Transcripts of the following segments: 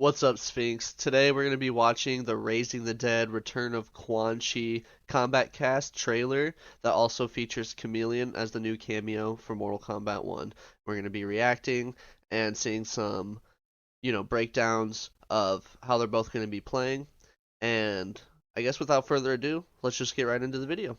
What's up, Sphinx? Today we're going to be watching the Raising the Dead Return of Quan Chi Kombat Cast trailer that also features Khameleon as the new cameo for Mortal Kombat 1. We're going to be reacting and seeing some, breakdowns of how they're both going to be playing. And I guess without further ado, let's just get right into the video.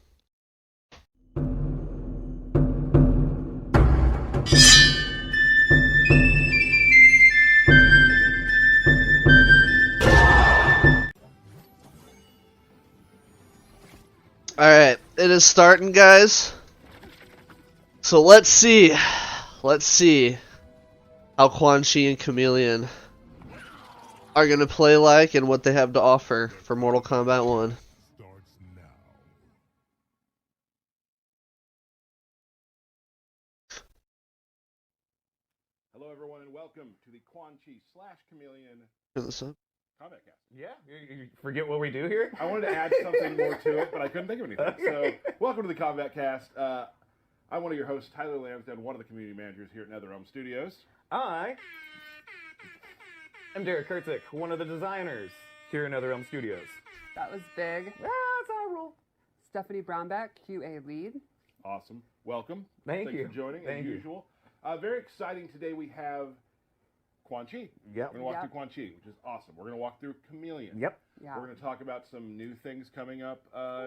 Alright, it is starting, guys. So let's see. Let's see how Quan Chi and Khameleon are going to play like and what they have to offer for Mortal Kombat 1. Starts now. Hello, everyone, and welcome to the Quan Chi / Khameleon Turn this up. Combat Cast. Yeah, you forget what we do here? I wanted to add something more to it, but I couldn't think of anything. So, welcome to the Combat Cast. I'm one of your hosts, Tyler Lansdowne, one of the community managers here at NetherRealm Studios. I am Derek Kurtzik, one of the designers here at NetherRealm Studios. That was big. Yeah, that's how I roll. Stephanie Brownback, QA lead. Awesome. Welcome. Thank Thanks you. for joining, Thank as you. usual. Very exciting today. We have Quan Chi. Yep. We're going to walk Yep. through Quan Chi, which is awesome. We're going to walk through Khameleon. Yep. Yeah. We're going to talk about some new things coming up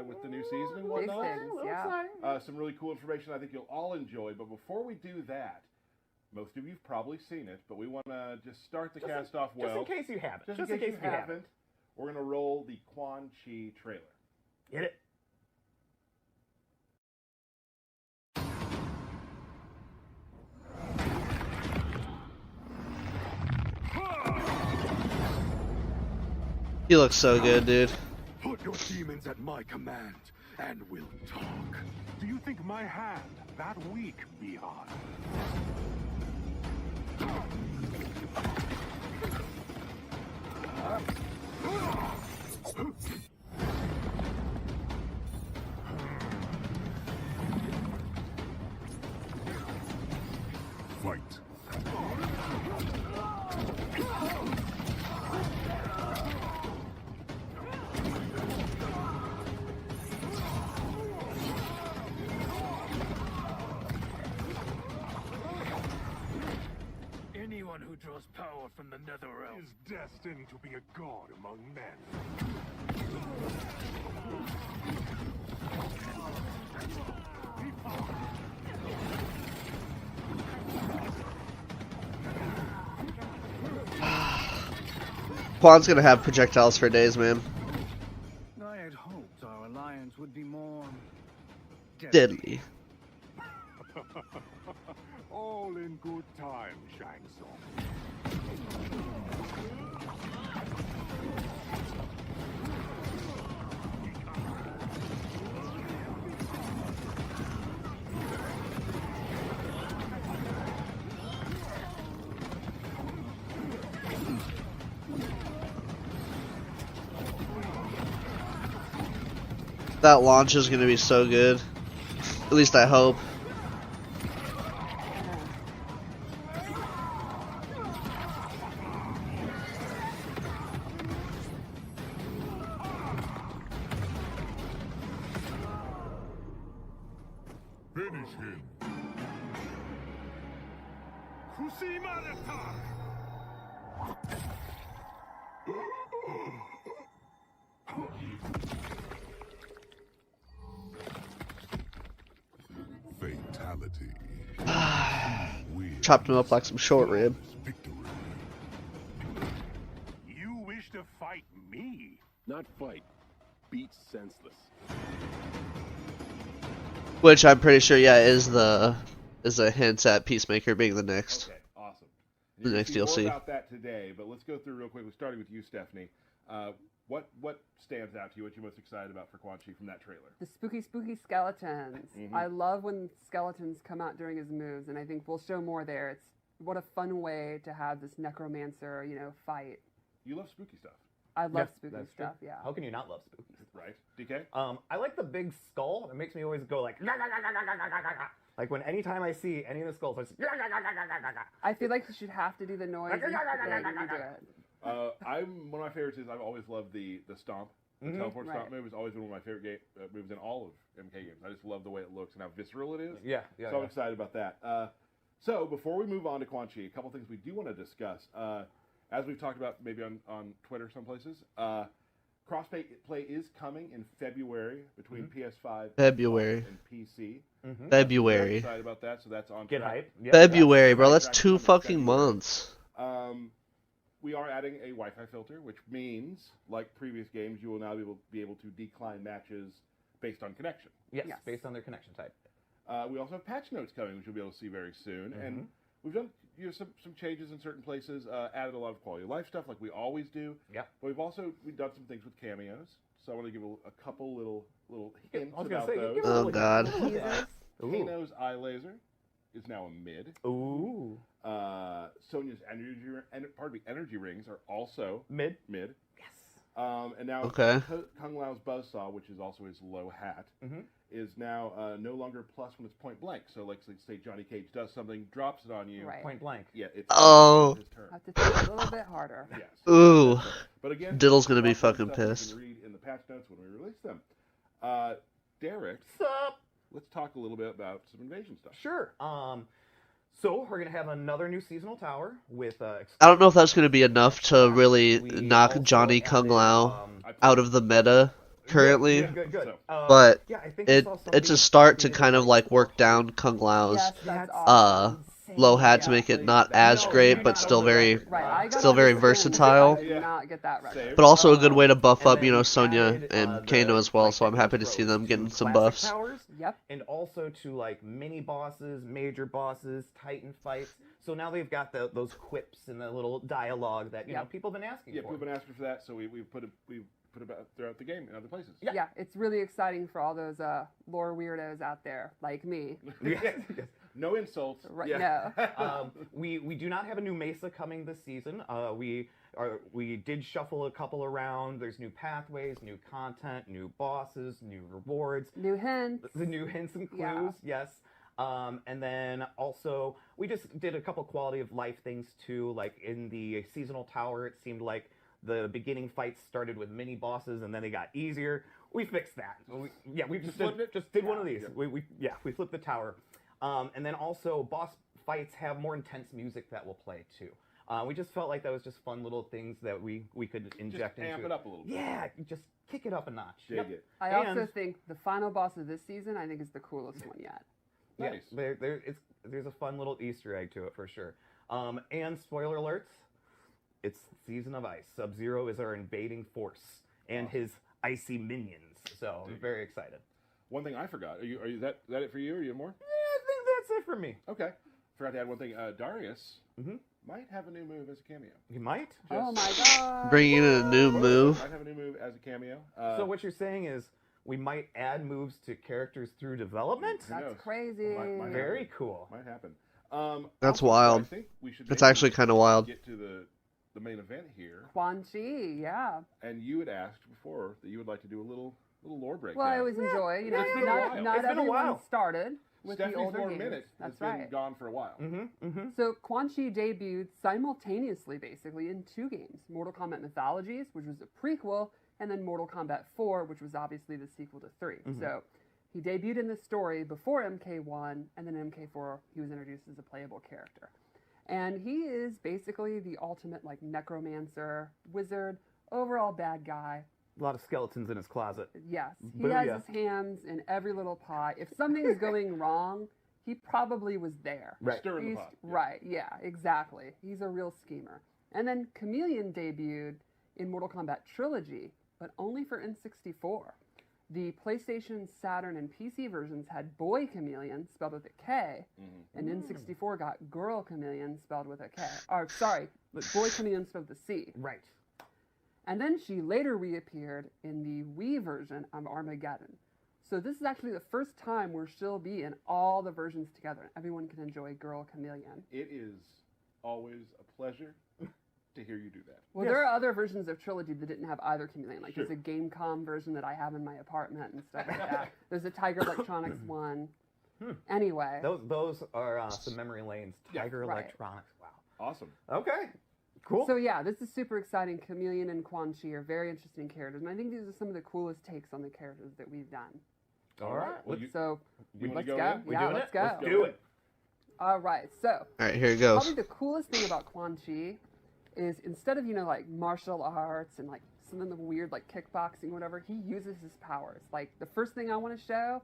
with the new season and Big whatnot. things, yeah. Some really cool information I think you'll all enjoy. But before we do that, most of you've probably seen it, but we want to just start the cast off well. Just in case you haven't. Just in case you haven't, we're going to roll the Quan Chi trailer. Get it? He looks so good, dude. Put your demons at my command, and we'll talk. Do you think my hand that weak, Bihar? Fight. Anyone who draws power from the Netherrealm Is destined to be a god among men. Quan's gonna have projectiles for days, man. I had hoped our alliance would be more Deadly. All in good time, Shang Tsung. That launch is gonna be so good. At least I hope. Finish him. Kusima attack! Fatality. Chopped him up like some short rib. Victory. You wish to fight me? Not fight. Beat senseless. Which I'm pretty sure, yeah, is a hint at Peacemaker being the next. Okay, awesome. The next You'll see DLC. more about that today, but let's go through real quickly, starting with you, Stephanie. What stands out to you? What you're most excited about for Quan Chi from that trailer? The spooky skeletons. Mhm. I love when skeletons come out during his moves, and I think we'll show more there. It's what a fun way to have this necromancer, fight. You love spooky stuff, I love Yeah, spooky that's stuff, true. yeah. How can you not love spooky? right? DK? I like the big skull. It makes me always go like, like when anytime I see any of the skulls, I just, I feel like you should have to do the noise. And, yeah, you do it. I'm one of my favorites is I've always loved the stomp. The teleport stomp Right. move has always been one of my favorite moves in all of MK games. I just love the way it looks and how visceral it is. Yeah. So I'm excited about that. So before we move on to Quan Chi, a couple things we do want to discuss. As we've talked about maybe on Twitter some places, crossplay play is coming in February between PS5 February. and PC. Very February. excited about that, so that's on Get track. hype. Yep. February, bro. That's That's track 2 coming fucking February. months. We are adding a Wi-Fi filter, which means, like previous games, you will now be able to decline matches based on connection. Yes, Yes. based on their connection type. We also have patch notes coming, which you'll be able to see very soon. And we've done some changes in certain places, added a lot of quality of life stuff, like we always do. Yep. But we've done some things with cameos. So I want to give a couple little hints I was gonna about say, those. give it a Oh, little- God. Teasers. Ooh. Kano's eye laser is now a mid. Ooh. Sonya's energy rings are also Mid. mid. Yes. And now Okay. Kung Lao's buzzsaw, which is also his low hat, is now no longer plus when it's point blank. So, like, say Johnny Cage does something, drops it on you. Right. Point blank. Yeah, it's Oh. his turn. Have to think a little bit harder. Yes. Ooh. But again, Diddle's gonna be lots of fucking stuff you pissed. can read in the patch notes when we release them. Derek, Sup? let's talk a little bit about some invasion stuff. Sure. So we're gonna have another new seasonal tower with. I don't know if that's going to be enough to really We knock also Johnny Kung added, Lao out of the meta currently. Good. So- But yeah, I think I saw It's somebody a start to tweeted kind of it. like work down Kung Lao's Yes, that's That's awesome. low hat to Yeah. make it not as No, great, you're but not still on the very, record. Right, I got still very on this thing, versatile. I did not get that right. Same. But also a good way to buff And up, you then know, we Sonya added, and the, Kano as well. like, So I'm happy to see intros them to getting some classic buffs. towers, Yep. and also to like mini bosses, major bosses, Titan fights. So now they've got those quips and the little dialogue that you know Yep. people have been asking Yeah, for. people have been asking for that, so we've put it out throughout the game in other places. Yeah. It's really exciting for all those lore weirdos out there like me. Yes. No insults. Right, Yeah. We do not have a new Mesa coming this season. We did shuffle a couple around. There's new pathways, new content, new bosses, new rewards. New hints. The new hints and clues, Yeah. yes. And then also we just did a couple quality of life things too. Like in the seasonal tower, it seemed like the beginning fights started with mini bosses and then they got easier. We fixed that. We just flipped it? did one of these. Yeah. We flipped the tower. And then also boss fights have more intense music that will play too. We just felt like that was just fun little things that we could inject Just amp into it up a little bit. Yeah, just kick it up a notch. Dig it. I also And- think the final boss of this season, I think, is the coolest one yet. Yeah, Nice. there's a fun little Easter egg to it for sure. And spoiler alerts, it's Season of Ice. Sub-Zero is our invading force and his icy minions. So I'm very excited. One thing I forgot. Are you that it for you? Or you have more? Yeah, I think that's it for me. Okay. Forgot to add one thing. Darius Mhm. might have a new move as a cameo. You might. Oh my god. Bringing in a new move. Might have a new move as a cameo. So what you're saying is we might add moves to characters through development? Who That's knows? crazy. Might Very happen. cool. Might happen. That's Also, wild. I think we should That's maybe actually kinda wild. Get to the main event here. Quan Chi, yeah. And you had asked before that you would like to do a little lore breakdown. Well, I always enjoy, you know, It's been a while. not It's been a everyone while. started with Stephanie's the older Lore games. Minute has That's been right. gone for a while. So Quan Chi debuted simultaneously, basically, in 2 games: Mortal Kombat Mythologies, which was a prequel, and then Mortal Kombat 4, which was obviously the sequel to 3. So he debuted in this story before MK1, and then MK4 he was introduced as a playable character. And he is basically the ultimate like necromancer, wizard, overall bad guy. A lot of skeletons in his closet. Yes, he has Booyah. his hands in every little pot. If something's going wrong, he probably was there. Right. Stir in the He's- pot. Yeah. Right, yeah, exactly. He's a real schemer. And then Khameleon debuted in Mortal Kombat Trilogy, but only for N64. The PlayStation, Saturn, and PC versions had Boy Khameleon, spelled with a K, and N64 got Girl Khameleon, spelled with a K. Or, sorry, but Boy Khameleon spelled with a C. Right. And then she later reappeared in the Wii version of Armageddon. So this is actually the first time where she'll be in all the versions together. Everyone can enjoy Girl Khameleon. It is always a pleasure to hear you do that. Well, Yes. there are other versions of Trilogy that didn't have either Khameleon. Like Sure. there's a Gamecom version that I have in my apartment and stuff like that. There's a Tiger Electronics one. Anyway. Those are some memory lanes. Yeah. Tiger Right. Electronics. Wow. Awesome. Okay. Cool. So yeah, this is super exciting. Khameleon and Quan Chi are very interesting characters, and I think these are some of the coolest takes on the characters that we've done. All right. So you wanna let's go go. in? We Yeah, doing let's it? go. Let's do it. All right, so All right, here it goes. probably the coolest thing about Quan Chi is instead of like martial arts and like some of the weird like kickboxing, whatever, he uses his powers. Like the first thing I want to show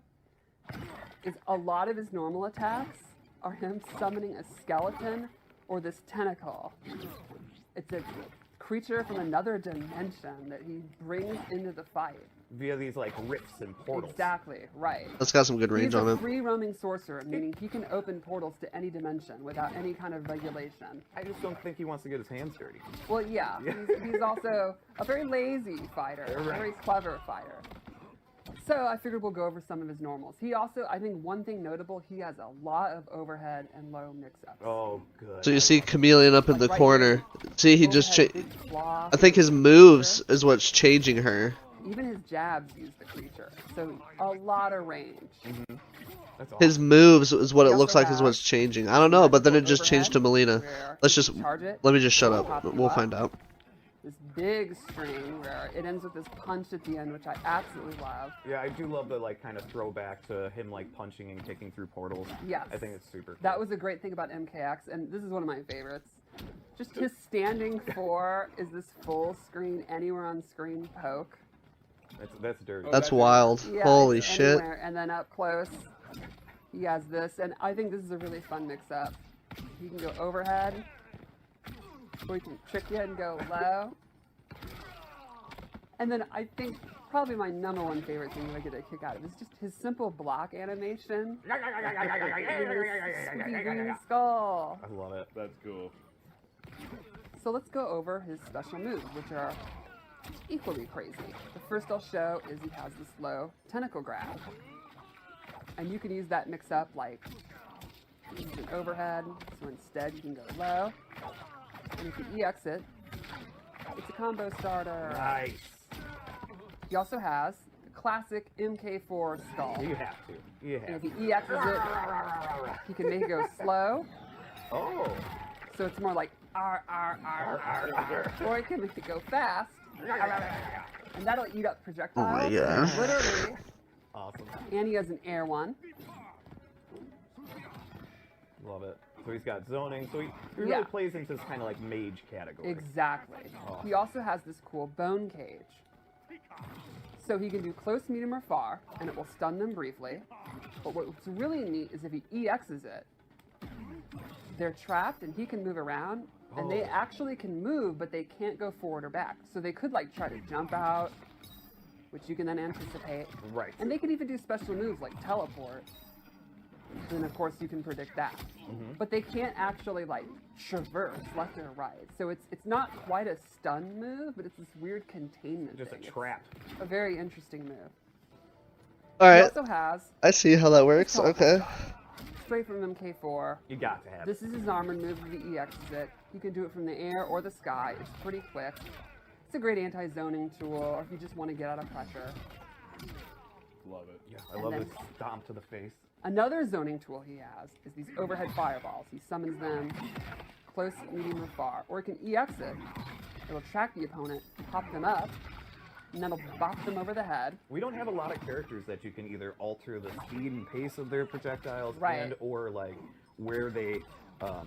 is a lot of his normal attacks are him summoning a skeleton or this tentacle. It's a creature from another dimension that he brings into the fight. Via these like rifts and portals. Exactly, right. That's got some good range He's on a it. free roaming sorcerer, meaning he can open portals to any dimension without any kind of regulation. I just don't think he wants to get his hands dirty. Well, yeah, he's also a very lazy fighter, a very clever fighter. So I figured we'll go over some of his normals. He also, I think one thing notable, he has a lot of overhead and low mix-ups. Oh, good. So you see Khameleon up in the Right corner. See, he just Overhead, changed. big claw, I think his moves is what's changing her. even his jabs use the creature. So a lot of range. That's awesome. His moves is what it He looks also like is has what's changing. I don't know, but then it just changed to overhead, Melina. where Let's you just charge it, let me just shut pop up. you We'll up. find out. This big string where it ends with this punch at the end, which I absolutely love. Yeah, I do love the like kind of throwback to him like punching and kicking through portals. Yes. I think it's super cool. That was a great thing about MKX, and this is one of my favorites. Just his standing 4 is this full screen, anywhere on screen poke. That's dirty. That's wild. Yeah, Holy it's shit. anywhere. And then up close, he has this, and I think this is a really fun mix-up. He can go overhead, or he can trick you and go low. And then I think probably my #1 favorite thing that I get a kick out of is just his simple block animation. Squeaky green skull. I love it. That's cool. So let's go over his special moves, which are equally crazy. The first I'll show is he has this low tentacle grab. And you can use that mix up like use an overhead, so instead you can go low. And if you EX it, it's a combo starter. Nice. He also has the classic MK4 skull. You have to. You And have if to. he EXs it, he can make it go slow. Oh. So it's more like R, R, R, R, R. Or it can make it go fast. And that'll eat up projectiles. Oh my God. Literally. Awesome. And he has an air one. Love it. So he's got zoning. So he really Yeah. plays into this kind of like mage category. Exactly. Awesome. He also has this cool bone cage. So he can do close, medium, or far, and it will stun them briefly. But what's really neat is if he EXs it, they're trapped and he can move around, and they actually can move, but they can't go forward or back. So they could like try to jump out, which you can then anticipate. Right. And they can even do special moves like teleport. And of course you can predict that. But they can't actually like traverse left or right. So it's not quite a stun move, but it's this weird containment Just a thing. It's trap. a very interesting move. All He right, also has I see how that works. Okay. straight from MK4. You got to have This is his armored move if he EXs it. You can do it from the air or the sky. It's pretty quick. It's a great anti-zoning tool, or if you just want to get out of pressure. Love it. Yeah, I And love then- this stomp to the face. Another zoning tool he has is these overhead fireballs. He summons them close, medium, or far. Or he can EX it. It'll track the opponent, pop them up, and that'll bop them over the head. We don't have a lot of characters that you can either alter the speed and pace of their projectiles Right. and or like where they,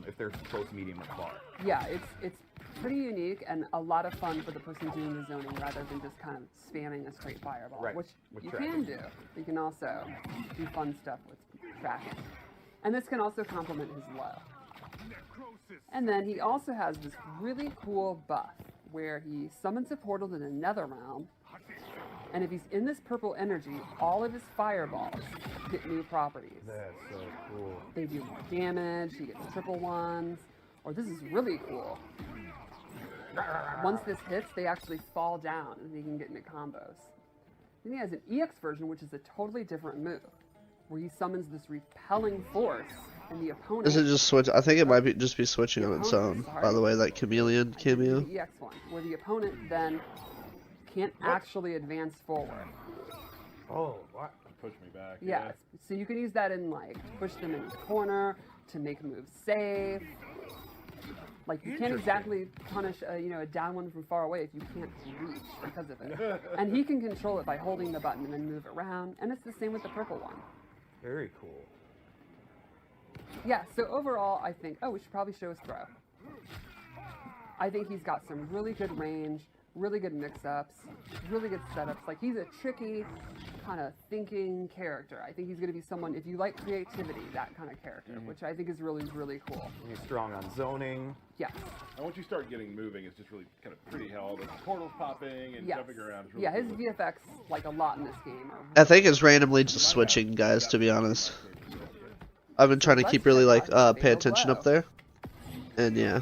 if they're close, medium, or far. Yeah, it's pretty unique and a lot of fun for the person doing the zoning rather than just kind of spamming a straight fireball, Right, which with you tracking. can do. You can also do fun stuff with tracking. And this can also complement his low. And then he also has this really cool buff where he summons a portal to the nether realm, and if he's in this purple energy, all of his fireballs get new properties. That's so cool. They do more damage, he gets triple ones, or this is really cool. Once this hits, they actually fall down and they can get into combos. Then he has an EX version, which is a totally different move, where he summons this repelling force, and the opponent... Does it just switch? I think it might be just be switching on its own. By the way, that Khameleon cameo. The EX one, where the opponent then can't actually advance forward. Oh, what? Push me back. Yeah, so you can use that in like push them into the corner to make moves safe. Like you can't exactly punish a down one from far away if you can't reach because of it. And he can control it by holding the button and then move it around. And it's the same with the purple one. Very cool. Yeah, so overall, I think, we should probably show his throw. I think he's got some really good range, really good mix-ups, really good setups. Like, he's a tricky, kind of thinking character. I think he's going to be someone, if you like creativity, that kind of character, which I think is really, really cool. He's strong on zoning. Yes. And once you start getting moving, it's just really kind of pretty how all the portals popping and Yes. jumping around. It's really Yeah, his cool. VFX, like a lot in this game, I think it's randomly just switching, guys, to be honest. I've been trying to keep really, like, pay attention up there. And, yeah.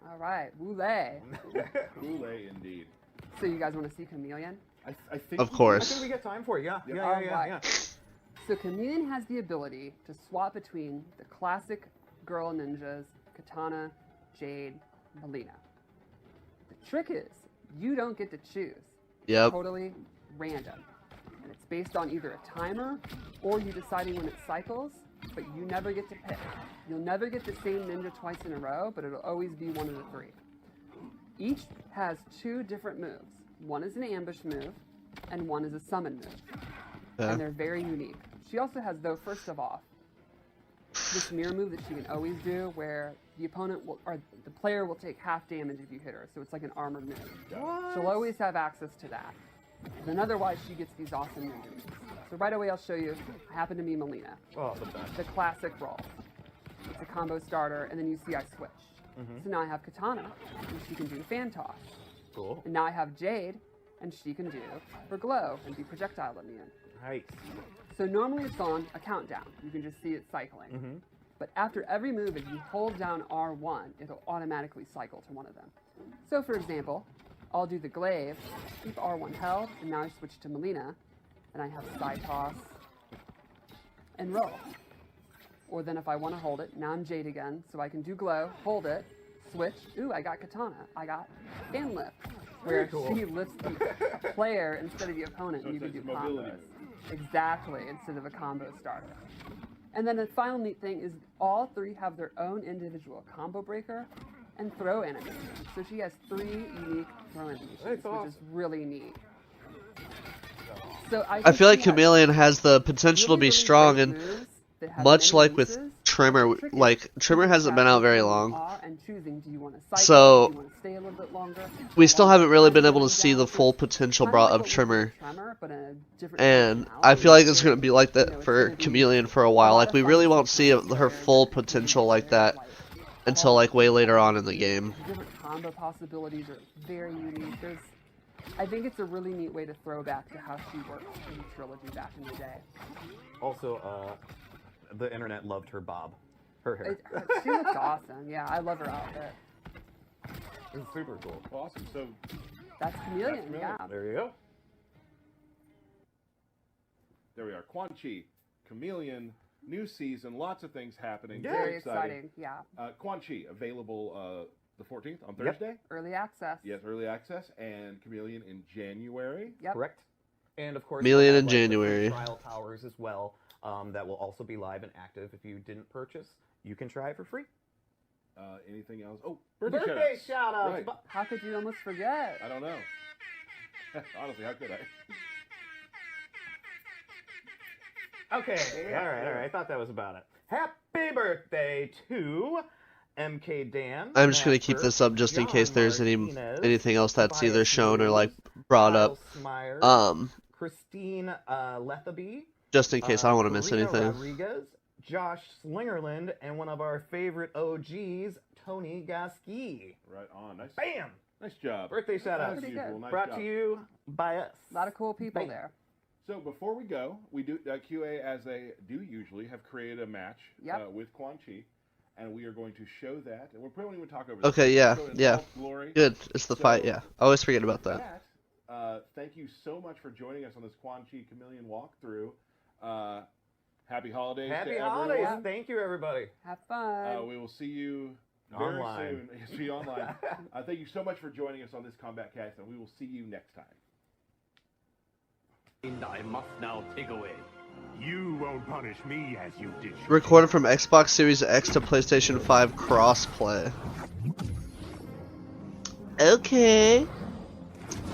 All right, Wule. Goulet, indeed. So you guys want to see Khameleon? I think Of I course. think we get time for it. Yeah. Yep. Yeah. So Khameleon has the ability to swap between the classic girl ninjas, Katana, Jade, Melina. The trick is, you don't get to choose. Yep. Totally random. And it's based on either a timer or you deciding when it cycles, but you never get to pick. You'll never get the same ninja twice in a row, but it'll always be one of the three. Each has two different moves. One is an ambush move, and one is a summon move. Yeah. And they're very unique. She also has, though, first of all, this mirror move that she can always do where the opponent will, or the player will take half damage if you hit her. So it's like an armored move. She'll always have access to that. Then otherwise, she gets these awesome ninja moves. So right away, I'll show you. I happen to be Melina. Oh, the best. The classic roll. It's a combo starter, and then you see I switched. So now I have Katana, and she can do fan toss. Cool. And now I have Jade, and she can do her glow and be projectile immune. Nice. So normally it's on a countdown. You can just see it cycling. But after every move, if you hold down R1, it'll automatically cycle to one of them. So for example, I'll do the glaive, keep R1 held, and now I switch to Melina, and I have side toss and roll. Or then if I want to hold it, now I'm Jade again, so I can do glow, hold it, switch. Ooh, I got Katana. I got fan lift, where she lifts the player instead of the opponent, So and you it's can do a mobility combos. move. Exactly, instead of a combo starter. And then the final neat thing is all three have their own individual combo breaker and throw animations. So she has 3 unique throw animations, That's which is awesome. really neat. So I think feel like she has Khameleon has the potential to be really strong, great and moves that have much many like with uses. Trimmer, The trick is like Trimmer hasn't been out very long, and choosing, do you want to cycle, So, do you want to stay a little bit longer? we still haven't really been able to Down, see the full potential kinda brought like of what we did Trimmer. with Tremor, but in a different And functionality. I feel like it's going to be like You know, that it's for gonna be Khameleon for a a while. lot Like, of we fun really to won't see see her full potential like that until like way later on in the game. The different combo possibilities are very unique. I think it's a really neat way to throw back to how she worked in the trilogy back in the day. Also, the internet loved her bob. Her hair. She looks awesome. Yeah, I love her outfit. It's super cool. Awesome. So That's Khameleon, Khameleon. yeah. There you go. there we are. Quan Chi, Khameleon, new season, lots of things happening. Yeah. Very exciting, yeah. Quan Chi, available the 14th on Thursday. Early access. Yes, early access, and Khameleon in January. Yep. Correct. And of course, Khameleon we'll have, in like, the free January. trial towers as well. That will also be live and active. If you didn't purchase, you can try it for free. Anything else? Oh, birthday, Birthday shout-outs. shout outs. Right. How could you almost forget? I don't know. Honestly, how could I? Okay, all right. I thought that was about it. Happy birthday to MK Dan. I'm just going Matt to keep Burke, this up just in John case there's Martinez, anything else that's either Tobias shown or like Hughes, brought up. Kyle Smyers, Christine Lethaby, Just in case I don't want to miss Karina anything. Rodriguez, Josh Slingerland, and one of our favorite OGs, Tony Gaski. Right on. Nice. Bam! Nice job. Birthday shout As outs. Pretty usual. good. Nice Brought job. to you by us. A lot of cool people Bam. there. So before we go, we do QA as they do usually have created a match Yep. with Quan Chi, and we are going to show that. And we're probably won't even talk over. Okay, this. yeah, We'll show it in yeah. all its glory. Good. It's the fight, So- yeah. I always forget about that. Matt, thank you so much for joining us on this Quan Chi Khameleon walkthrough. Happy holidays Happy to holidays. everyone. Thank you, everybody. Have fun. We will see you very Online. soon. See you online. Thank you so much for joining us on this Kombat Cast, and we will see you next time. I must now take away. You won't punish me as you did. Recorded from Xbox Series X to PlayStation 5 crossplay. Okay.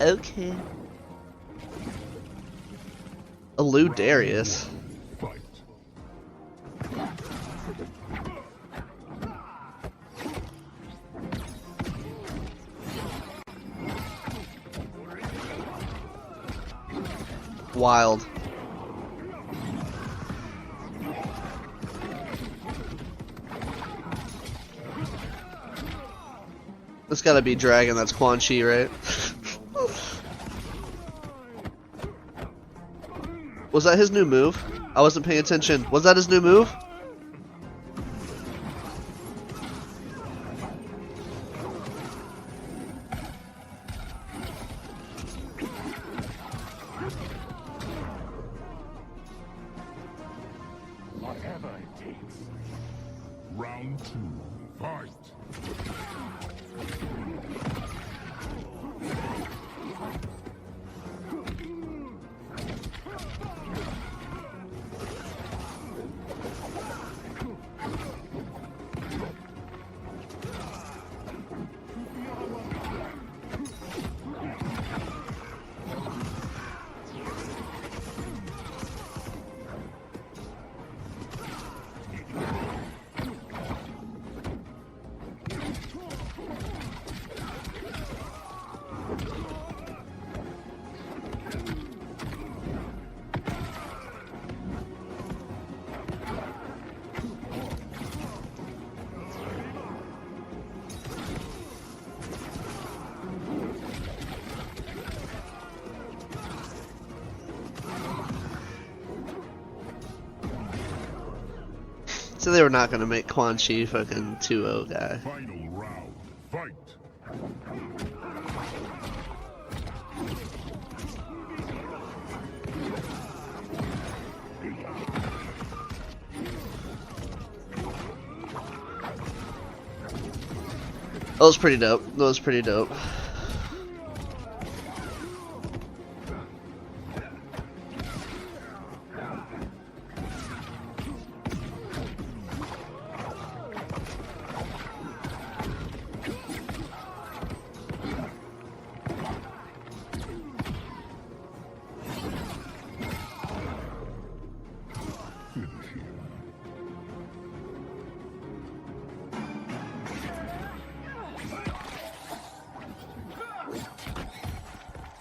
Okay. Lou Darius. Fight. Wild. This gotta be Dragon, that's Quan Chi, right? Was that his new move? I wasn't paying attention. Was that his new move? Whatever it takes. Round 2. Fight. So they were not gonna make Quan Chi fucking 2-0 guy. Final round. Fight. That was pretty dope. That was pretty dope.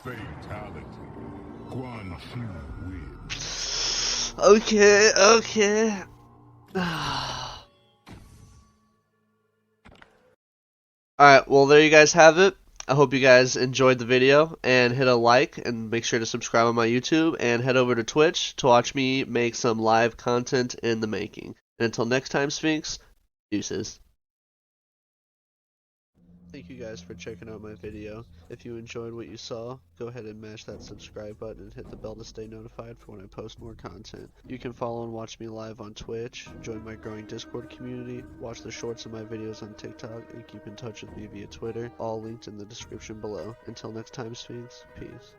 Fatality. Quan Chi wins. Okay, okay. Alright, well there you guys have it. I hope you guys enjoyed the video and hit a like and make sure to subscribe on my YouTube and head over to Twitch to watch me make some live content in the making. And until next time, Sphinx, deuces. Thank you guys for checking out my video. If you enjoyed what you saw, go ahead and mash that subscribe button and hit the bell to stay notified for when I post more content. You can follow and watch me live on Twitch, join my growing Discord community, watch the shorts of my videos on TikTok, and keep in touch with me via Twitter, all linked in the description below. Until next time, Sphinx, peace.